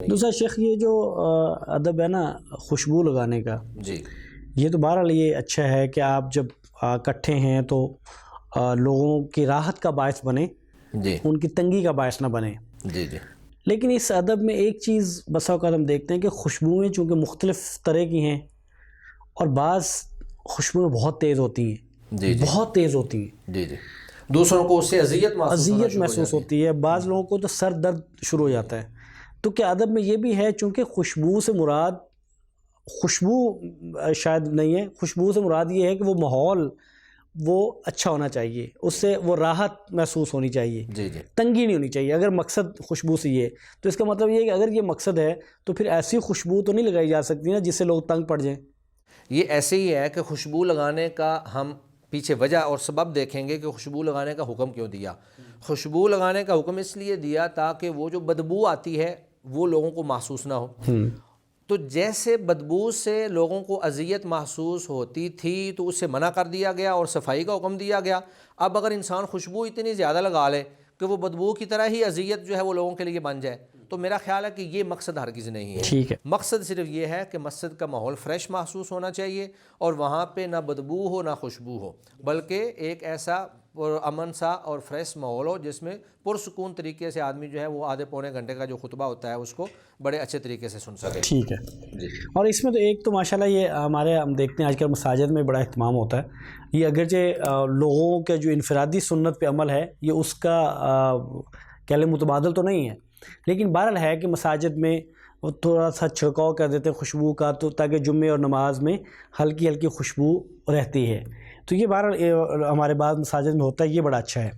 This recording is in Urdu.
فرمائیے۔ دوسرا شیخ یہ جو ادب ہے نا خوشبو لگانے کا، جی یہ تو بہرحال یہ اچھا ہے کہ آپ جب اکٹھے ہیں تو لوگوں کی راحت کا باعث بنے، جی ان کی تنگی کا باعث نہ بنے۔ جی جی لیکن اس ادب میں ایک چیز بسا اوقات ہم دیکھتے ہیں کہ خوشبوئیں چونکہ مختلف طرح کی ہیں، اور بعض خوشبوئیں بہت تیز ہوتی ہیں، جی جی بہت تیز ہوتی ہیں، جی جی دوسروں کو اس سے اذیت محسوس ہوتی ہے، بعض لوگوں کو تو سر درد شروع ہو جاتا ہے۔ تو کیا ادب میں یہ بھی ہے، چونکہ خوشبو سے مراد خوشبو شاید نہیں ہے، خوشبو سے مراد یہ ہے کہ وہ ماحول وہ اچھا ہونا چاہیے، اس سے وہ راحت محسوس ہونی چاہیے، جی جی تنگی نہیں ہونی چاہیے۔ اگر مقصد خوشبو سے یہ ہے تو اس کا مطلب یہ ہے کہ اگر یہ مقصد ہے تو پھر ایسی خوشبو تو نہیں لگائی جا سکتی نا جس سے لوگ تنگ پڑ جائیں۔ یہ ایسے ہی ہے کہ خوشبو لگانے کا ہم پیچھے وجہ اور سبب دیکھیں گے کہ خوشبو لگانے کا حکم کیوں دیا۔ خوشبو لگانے کا حکم اس لیے دیا تاکہ وہ جو بدبو آتی ہے وہ لوگوں کو محسوس نہ ہو۔ تو جیسے بدبو سے لوگوں کو اذیت محسوس ہوتی تھی تو اس سے منع کر دیا گیا اور صفائی کا حکم دیا گیا۔ اب اگر انسان خوشبو اتنی زیادہ لگا لے کہ وہ بدبو کی طرح ہی اذیت جو ہے وہ لوگوں کے لیے بن جائے، تو میرا خیال ہے کہ یہ مقصد ہرگز نہیں ہے۔ ٹھیک ہے، مقصد صرف یہ ہے کہ مسجد کا ماحول فریش محسوس ہونا چاہیے، اور وہاں پہ نہ بدبو ہو نہ خوشبو ہو، بلکہ ایک ایسا امن سا اور فریش ماحول ہو جس میں پرسکون طریقے سے آدمی جو ہے وہ آدھے پونے گھنٹے کا جو خطبہ ہوتا ہے اس کو بڑے اچھے طریقے سے سن سکے۔ ٹھیک ہے جی اور اس میں تو ایک تو ماشاءاللہ یہ ہم دیکھتے ہیں آج کل مساجد میں بڑا اہتمام ہوتا ہے، یہ اگرچہ لوگوں کے جو انفرادی سنت پہ عمل ہے یہ اس کا کہہ لیں متبادل تو نہیں ہے، لیکن بہرحال ہے کہ مساجد میں وہ تھوڑا سا چھڑکاؤ کر دیتے ہیں خوشبو کا، تو تاکہ جمعے اور نماز میں ہلکی ہلکی خوشبو رہتی ہے۔ تو یہ بہرحال ہمارے بعض مساجد میں ہوتا ہے، یہ بڑا اچھا ہے۔